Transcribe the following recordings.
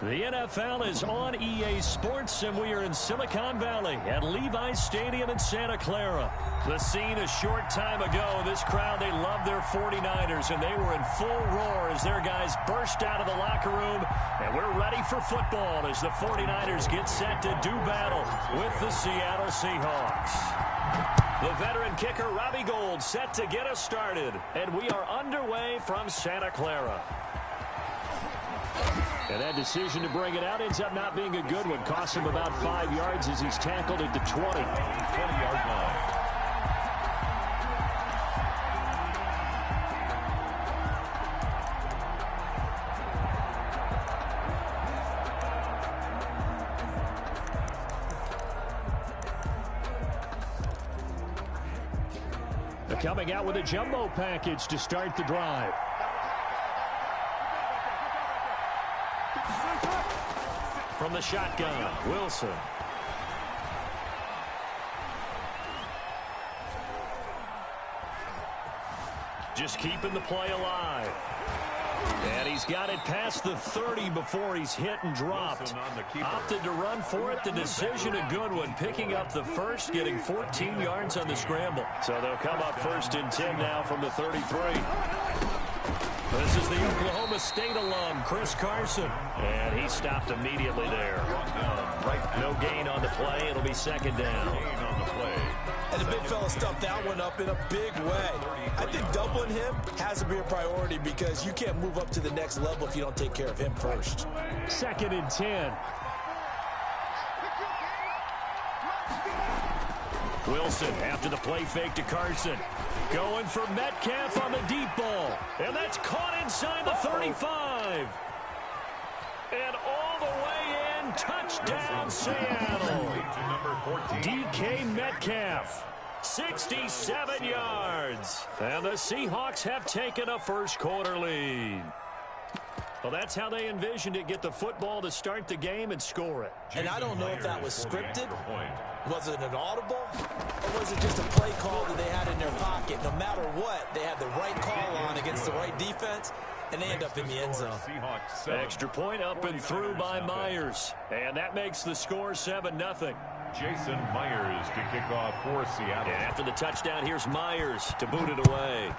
The NFL is on EA Sports, and we are in Silicon Valley at Levi's Stadium in Santa Clara. The scene a short time ago, this crowd, they love their 49ers, and they were in full roar as their guys burst out of the locker room, and we're ready for football as the 49ers get set to do battle with the Seattle Seahawks. The veteran kicker, Robbie Gould, set to get us started, and we are underway from Santa Clara. And that decision to bring it out ends up not being a good one. Costs him about 5 yards as he's tackled at the 20-yard line. They're coming out with a jumbo package to start the drive. From the shotgun, Wilson. Just keeping the play alive. And he's got it past the 30 before he's hit and dropped. Opted to run for it. The decision a good one. Picking up the first, getting 14 yards on the scramble. So they'll come up 1st and 10 now from the 33. This is the Oklahoma State alum, Chris Carson. And he stopped immediately there. No gain on the play. It'll be 2nd down. And the big fella stuffed that one up in a big way. I think doubling him has to be a priority because you can't move up to the next level if you don't take care of him first. 2nd and 10. Wilson after the play fake to Carson. Going for Metcalf on the deep ball. And that's caught inside the 35. And all the way in, touchdown Seattle. DK Metcalf, 67 yards. And the Seahawks have taken a first-quarter lead. Well, that's how they envisioned it, get the football to start the game and score it. And I don't know if that was scripted. Was it an audible? Or was it just a play call that they had in their pocket? No matter what, they had the right call on against the right defense, and they end up in the end zone. Extra point up and through by Myers. And that makes the score 7-0. Jason Myers to kick off for Seattle. And after the touchdown, here's Myers to boot it away.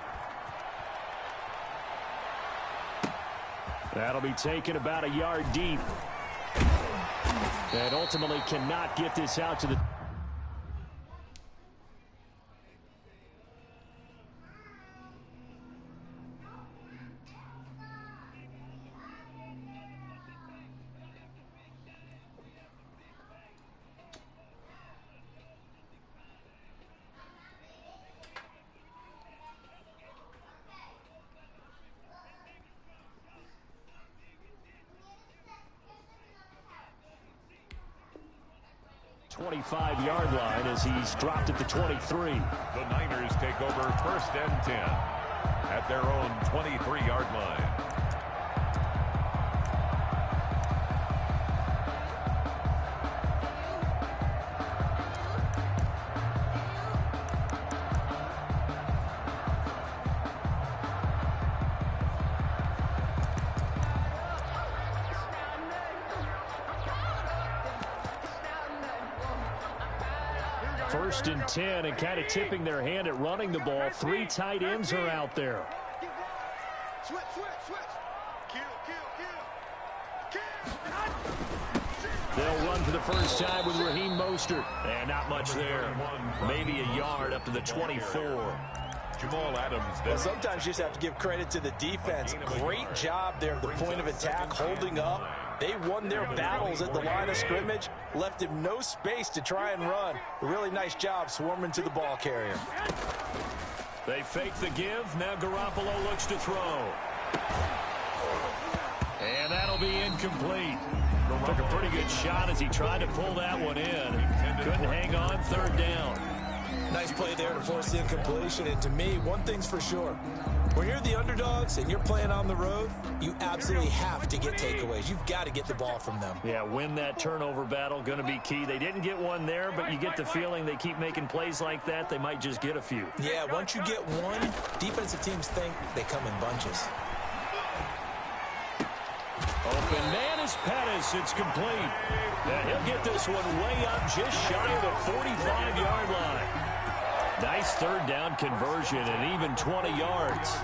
That'll be taken about a yard deep. And ultimately cannot get this out to the... .25-yard line as he's dropped at the 23. The Niners take over 1st and 10 at their own 23-yard line. First and 10, and kind of tipping their hand at running the ball. 3 tight ends are out there. Switch. They'll run for the first time with Raheem Mostert. And not much there. Maybe a yard up to the 24. Jamal Adams. Well, sometimes you just have to give credit to the defense. Great job there at the point of attack, holding up. They won their battles at the line of scrimmage, left him no space to try and run. A really nice job swarming to the ball carrier. They fake the give. Now Garoppolo looks to throw. And that'll be incomplete. Took a pretty good shot as he tried to pull that one in. Couldn't hang on. 3rd down. Nice play there to force the incompletion. And to me, one thing's for sure. When you're the underdogs and you're playing on the road, you absolutely have to get takeaways. You've got to get the ball from them. Yeah, win that turnover battle, going to be key. They didn't get one there, but you get the feeling they keep making plays like that, they might just get a few. Yeah, once you get one, defensive teams think they come in bunches. Open man is Pettis. It's complete. And he'll get this one way up just shy of the 45-yard line. Nice third down conversion and even 20 yards.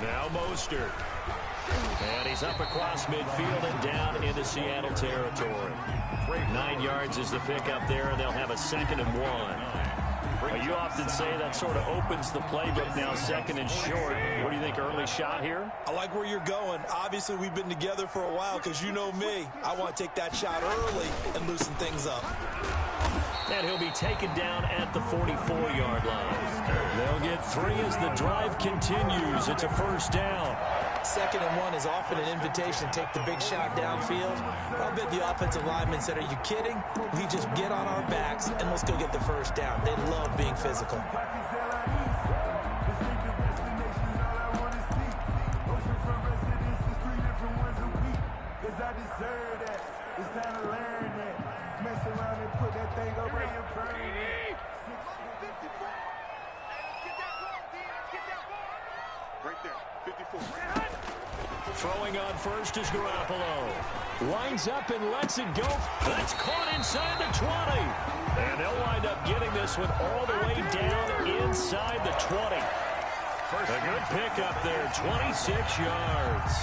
Now Mostert. And he's up across midfield and down into Seattle territory. 9 yards is the pickup there, and they'll have a 2nd and 1. You often say that sort of opens the playbook now, 2nd and short. What do you think, early shot here? I like where you're going. Obviously, we've been together for a while because you know me. I want to take that shot early and loosen things up. And he'll be taken down at the 44-yard line. They'll get 3 as the drive continues. It's a 1st down. 2nd and 1 is often an invitation to take the big shot downfield. I'll bet the offensive lineman said, are you kidding? We just get on our backs and let's go get the 1st down. They love being physical. Throwing on first is Garoppolo. Winds up and lets it go. That's caught inside the 20. And they'll wind up getting this one all the way down inside the 20. A good pickup there, 26 yards.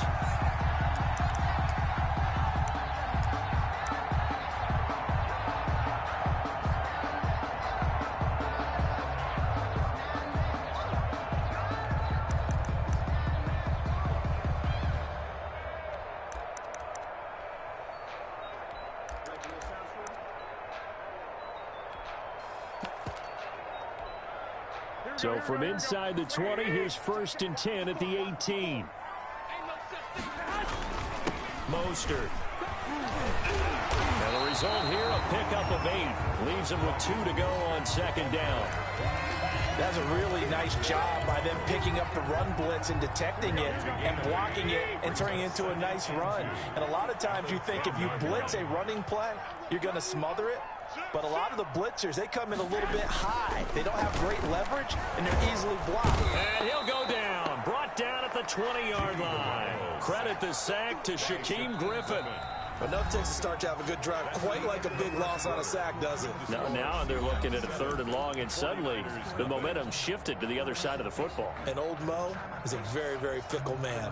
So from inside the 20, here's 1st and 10 at the 18. Mostert. And the result here, a pickup of 8. Leaves him with 2 to go on 2nd down. That's a really nice job by them picking up the run blitz and detecting it and blocking it and turning it into a nice run. And a lot of times you think if you blitz a running play, you're going to smother it. But a lot of the blitzers, they come in a little bit high. They don't have great leverage, and they're easily blocked. And he'll go down. Brought down at the 20-yard line. Credit the sack to Shaquem Griffin. Enough takes to start to have a good drive. Quite like a big loss on a sack, does it? Now they're looking at a 3rd and long, and suddenly the momentum shifted to the other side of the football. And old Mo is a very, very fickle man.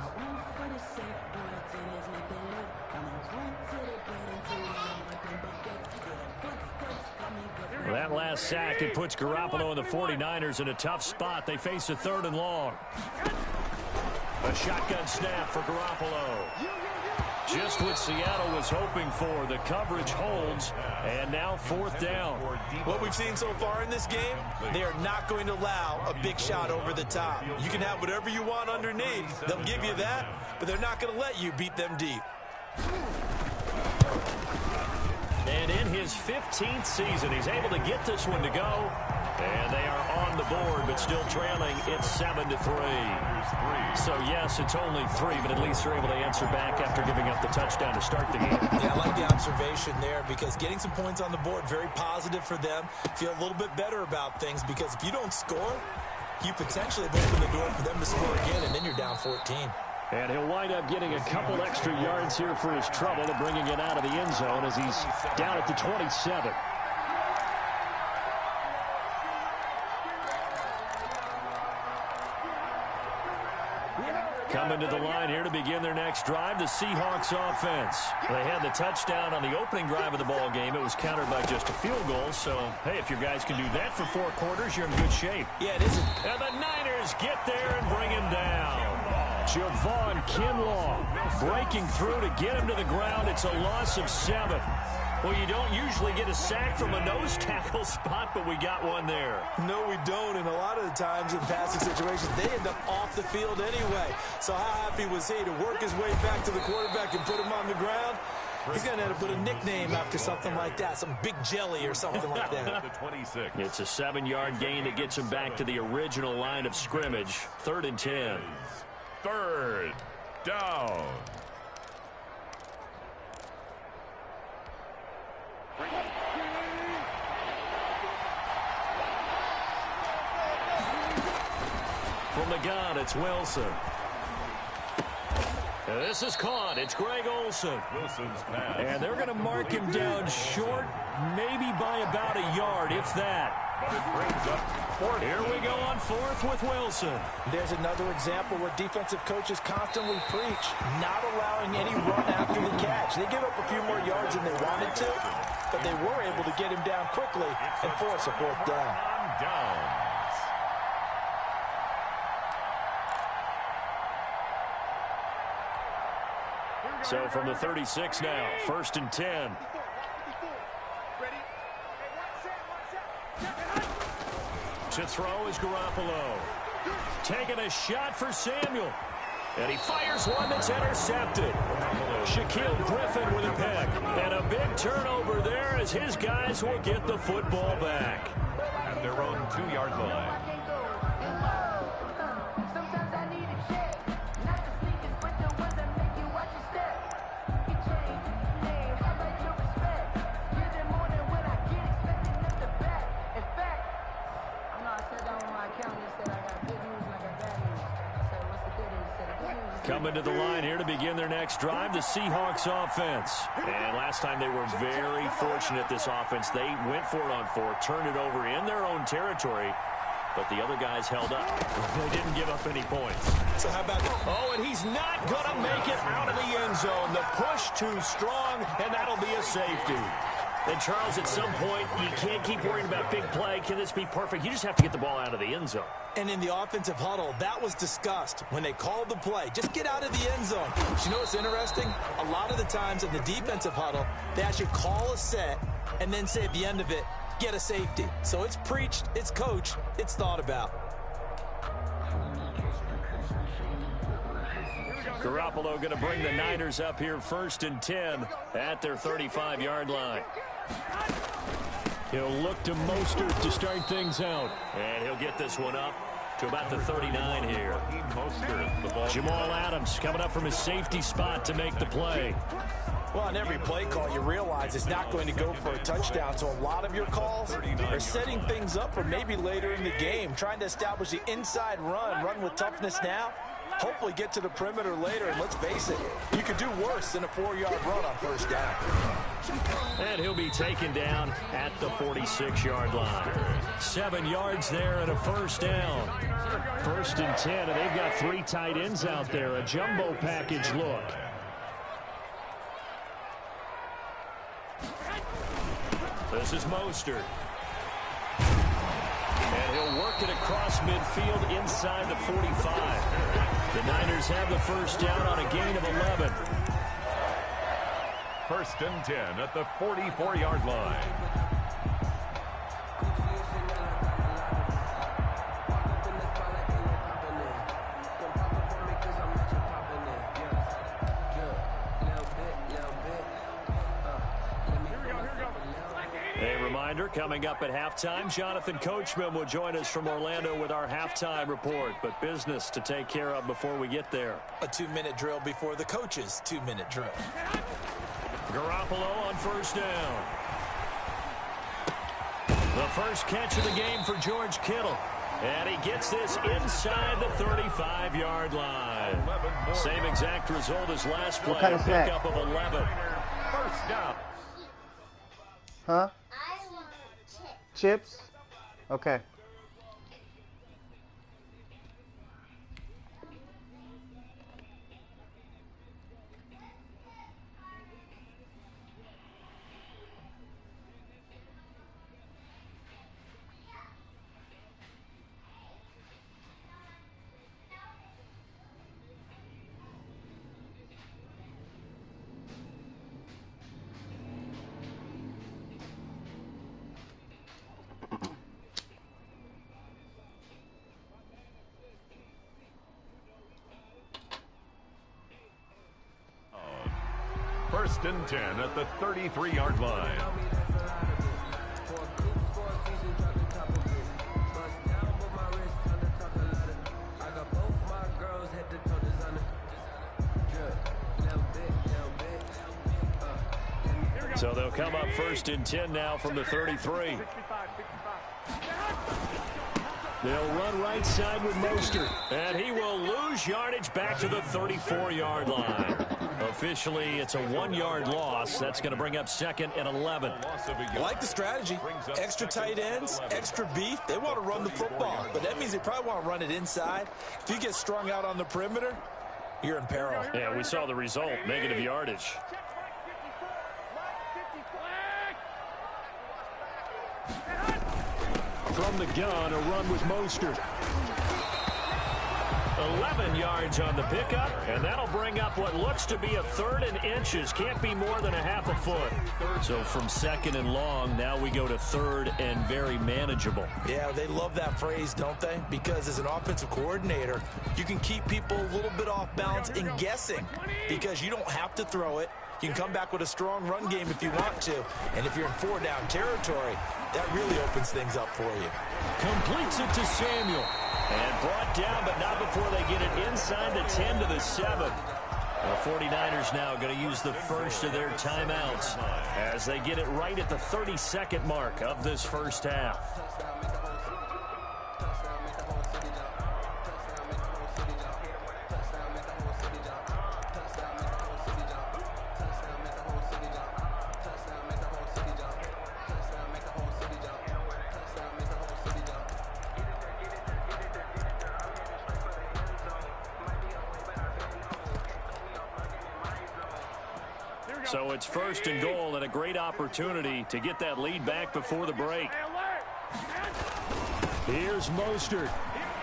Well, that last sack, it puts Garoppolo and the 49ers in a tough spot. They face a 3rd and long. A shotgun snap for Garoppolo. Just what Seattle was hoping for. The coverage holds, and now 4th down. What we've seen so far in this game, they are not going to allow a big shot over the top. You can have whatever you want underneath. They'll give you that, but they're not going to let you beat them deep. And in his 15th season, he's able to get this one to go. And they are on the board, but still trailing. It's 7-3. So, yes, it's only 3, but at least they're able to answer back after giving up the touchdown to start the game. Yeah, I like the observation there because getting some points on the board, very positive for them. Feel a little bit better about things because if you don't score, you potentially have opened the door for them to score again, and then you're down 14. And he'll wind up getting a couple extra yards here for his trouble and bringing it out of the end zone as he's down at the 27. Coming to the line here to begin their next drive, the Seahawks offense. They had the touchdown on the opening drive of the ball game. It was countered by just a field goal. So, hey, if your guys can do that for 4 quarters, you're in good shape. Yeah, it is. And the Niners get there and bring him down. Javon Kinlaw breaking through to get him to the ground. It's a loss of 7. Well, you don't usually get a sack from a nose tackle spot, but we got one there. No, we don't, and a lot of the times in passing situations, they end up off the field anyway. So how happy was he to work his way back to the quarterback and put him on the ground? He's going to end up with a nickname after something like that, some big jelly or something like that. It's a 7-yard gain that gets him back to the original line of scrimmage. 3rd and 10. 3rd down. From the gun, it's Wilson. This is caught. It's Greg Olsen. Wilson's pass. And they're going to mark him down short, maybe by about a yard, if that. But it brings up fourth. Here we go on fourth with Wilson. There's another example where defensive coaches constantly preach not allowing any run after the catch. They give up a few more yards than they wanted to, but they were able to get him down quickly and force a fourth down. Downs. So from the 36 now, 1st and 10. To throw is Garoppolo. Taking a shot for Samuel. And he fires one that's intercepted. Shaquille Griffin with a pick. And a big turnover there as his guys will get the football back. At their own 2-yard line. Coming to the line here to begin their next drive, the Seahawks offense. And last time they were very fortunate, this offense. They went for it on 4, turned it over in their own territory, but the other guys held up. They didn't give up any points. So how about that? Oh, and he's not going to make it out of the end zone. The push too strong, and that'll be a safety. And, Charles, at some point, you can't keep worrying about big play. Can this be perfect? You just have to get the ball out of the end zone. And in the offensive huddle, that was discussed when they called the play. Just get out of the end zone. But you know what's interesting? A lot of the times in the defensive huddle, they actually call a set and then say at the end of it, get a safety. So it's preached, it's coached, it's thought about. Garoppolo going to bring the Niners up here 1st and 10 at their 35-yard line. He'll look to Mostert to start things out. And he'll get this one up to about the 39 here. Jamal Adams coming up from his safety spot to make the play. Well, on every play call, you realize it's not going to go for a touchdown. So a lot of your calls are setting things up for maybe later in the game, trying to establish the inside run with toughness now. Hopefully get to the perimeter later, and let's face it, you could do worse than a 4-yard run on 1st down. And he'll be taken down at the 46-yard line. 7 yards there and a 1st down. 1st and 10, and they've got 3 tight ends out there, a jumbo package look. This is Mostert. And he'll work it across midfield inside the 45. The Niners have the 1st down on a gain of 11. 1st and 10 at the 44-yard line. A reminder, coming up at halftime, Jonathan Coachman will join us from Orlando with our halftime report, but business to take care of before we get there. A 2-minute drill before the coach's 2-minute drill. Garoppolo on 1st down. The first catch of the game for George Kittle. And he gets this inside the 35-yard line. Same exact result as last play. What kind of snack? Pickup of 11. 1st down. Huh? I want chips. Chips? Okay. First and 10 at the 33-yard line. So they'll come up 1st and 10 now from the 33. They'll run right side with Mostert. And he will lose yardage back to the 34-yard line. Officially, it's a 1-yard loss. That's going to bring up 2nd and 11. I like the strategy. Extra tight ends, extra beef. They want to run the football, but that means they probably want to run it inside. If you get strung out on the perimeter, you're in peril. Yeah, we saw the result, negative yardage. From the gun, a run with Mostert. 11 yards on the pickup, and that'll bring up what looks to be a 3rd and inches. Can't be more than a half a foot. So from 2nd and long, now we go to 3rd and very manageable. Yeah, they love that phrase, don't they? Because as an offensive coordinator, you can keep people a little bit off balance and guessing because you don't have to throw it. You can come back with a strong run game if you want to. And if you're in 4-down territory, that really opens things up for you. Completes it to Samuel. And brought down, but not before they get it inside the 10 to the 7. The 49ers now going to use the first of their timeouts as they get it right at the 32nd mark of this first half. So it's 1st and goal and a great opportunity to get that lead back before the break. Here's Mostert.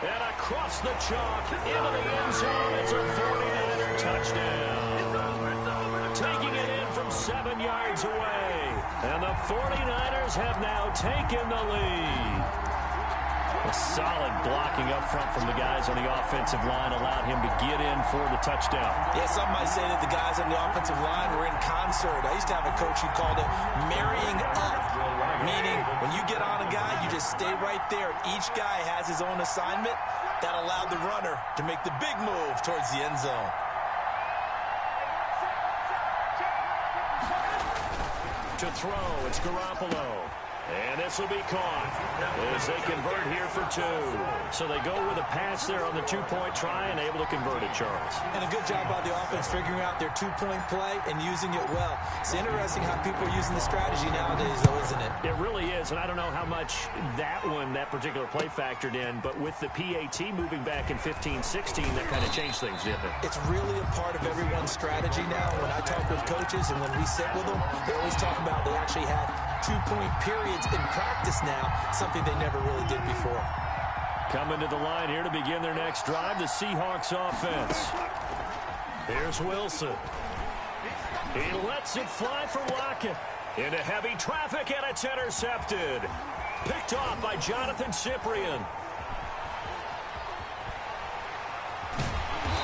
And across the chalk into the end zone. It's a 49er touchdown. Taking it in from 7 yards away. And the 49ers have now taken the lead. A solid blocking up front from the guys on the offensive line allowed him to get in for the touchdown. Yeah, some might say that the guys on the offensive line were in concert. I used to have a coach who called it marrying up, meaning when you get on a guy, you just stay right there. Each guy has his own assignment. That allowed the runner to make the big move towards the end zone. To throw, it's Garoppolo. And this will be caught as they convert here for 2. So they go with a pass there on the 2-point try and able to convert it, Charles. And a good job by the offense figuring out their 2-point play and using it well. It's interesting how people are using the strategy nowadays, though, isn't it? It really is, and I don't know how much that particular play factored in, but with the PAT moving back in 15-16, that kind of changed things, didn't it? It's really a part of everyone's strategy now. When I talk with coaches and when we sit with them, they always talk about they actually have 2-point periods in practice now, something they never really did before. Coming to the line here to begin their next drive, the Seahawks offense. Here's Wilson. He lets it fly for Lockett. Into heavy traffic, and it's intercepted. Picked off by Jonathan Cyprien.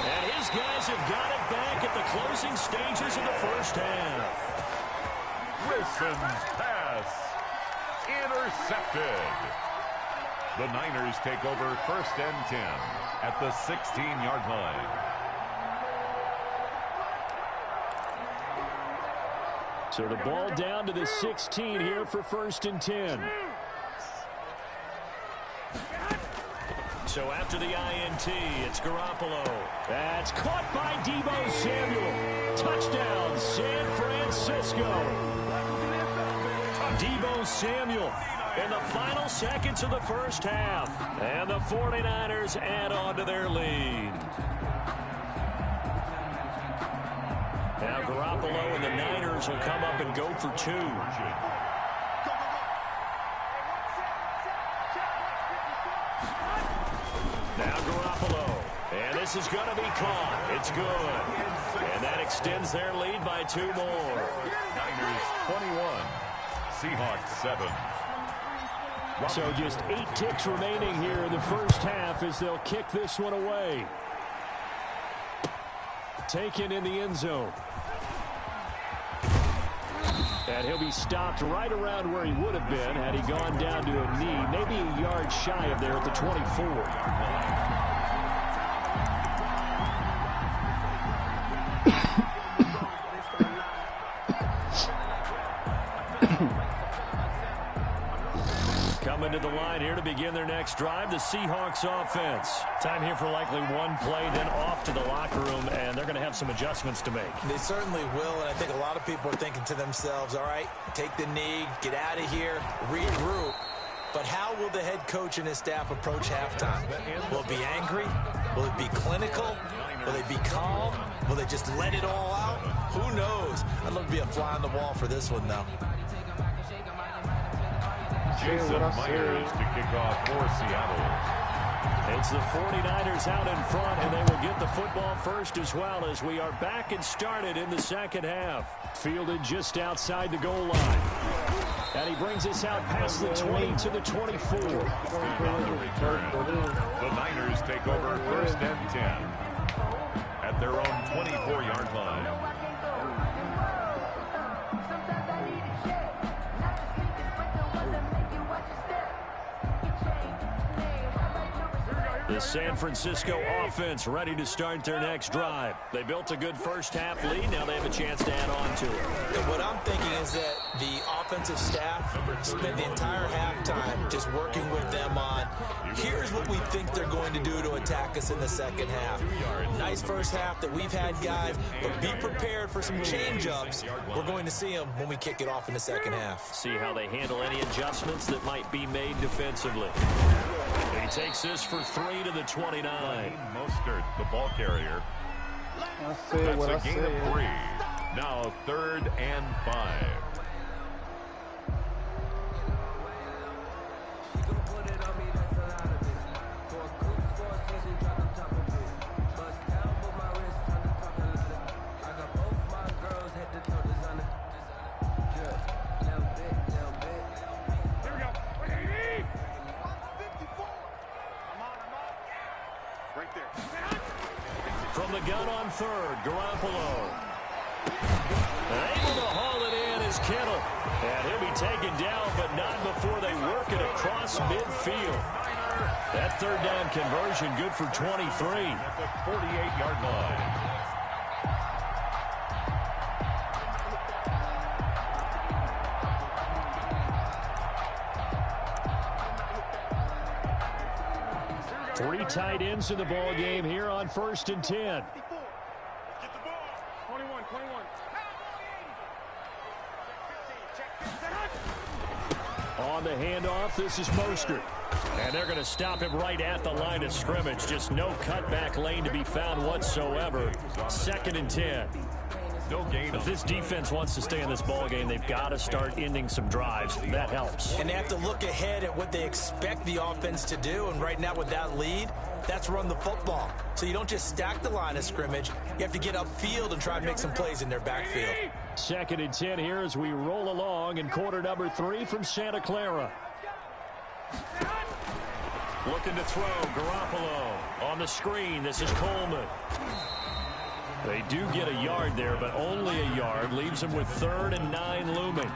And his guys have got it back at the closing stages of the first half. Wilson's pass intercepted. The Niners take over 1st and 10 at the 16-yard line. So the ball down to the 16 here for 1st and 10. So after the INT, it's Garoppolo. That's caught by Deebo Samuel. Touchdown, San Francisco. Deebo Samuel in the final seconds of the first half. And the 49ers add on to their lead. Now Garoppolo and the Niners will come up and go for 2. Now Garoppolo. And this is going to be caught. It's good. And that extends their lead by 2 more. Niners 21. Seahawks 7. So just 8 ticks remaining here in the first half as they'll kick this one away. Taken in the end zone. And he'll be stopped right around where he would have been had he gone down to a knee, maybe a yard shy of there at the 24. Coming to the line here to begin their next drive, the Seahawks offense. Time here for likely one play, then off to the locker room, and they're going to have some adjustments to make. They certainly will, and I think a lot of people are thinking to themselves, all right, take the knee, get out of here, regroup. But how will the head coach and his staff approach halftime? Will it be angry? Will it be clinical? Will they be calm? Will they just let it all out? Who knows? I'd love to be a fly on the wall for this one, though. Jason Myers to kick off for Seattle. It's the 49ers out in front, and they will get the football first as well as we are back and started in the second half. Fielded just outside the goal line. And he brings us out past the 20 to the 24. And on the return, the Niners take over first and 10 at their own 24-yard line. The San Francisco offense ready to start their next drive. They built a good first half lead. Now they have a chance to add on to it. And what I'm thinking is that the offensive staff spent the entire halftime just working with them on, here's what we think they're going to do to attack us in the second half. Nice first half that we've had, guys, but be prepared for some change-ups. We're going to see them when we kick it off in the second half. See how they handle any adjustments that might be made defensively. He takes this for 3 to the 29. Mostert, the ball carrier. That's it, That's a gain of 3. Now 3rd and 5. From the gun on 3rd, Garoppolo. Able to haul it in is Kittle. And he'll be taken down, but not before they work it across midfield. That 3rd down conversion good for 23. At the 48-yard line. Three tight ends in the ball game here on 1st and 10. Get the ball. 21. On the handoff, this is Mostert. And they're going to stop him right at the line of scrimmage. Just no cutback lane to be found whatsoever. 2nd and 10. No gain. If this defense wants to stay in this ball game, they've got to start ending some drives. That helps. And they have to look ahead at what they expect the offense to do. And right now with that lead, that's run the football. So you don't just stack the line of scrimmage. You have to get upfield and try to make some plays in their backfield. 2nd and 10 here as we roll along in quarter number 3 from Santa Clara. Looking to throw, Garoppolo on the screen. This is Coleman. They do get a yard there, but only a yard. Leaves them with 3rd and 9 looming.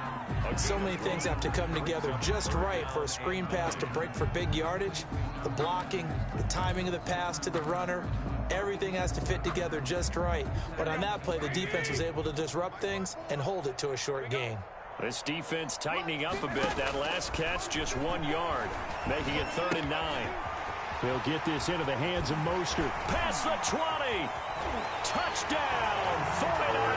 So many things have to come together just right for a screen pass to break for big yardage. The blocking, the timing of the pass to the runner, everything has to fit together just right. But on that play, the defense was able to disrupt things and hold it to a short gain. This defense tightening up a bit. That last catch, just 1 yard, making it 3rd and 9. They'll get this into the hands of Mostert. Past the 20. Touchdown, 49ers.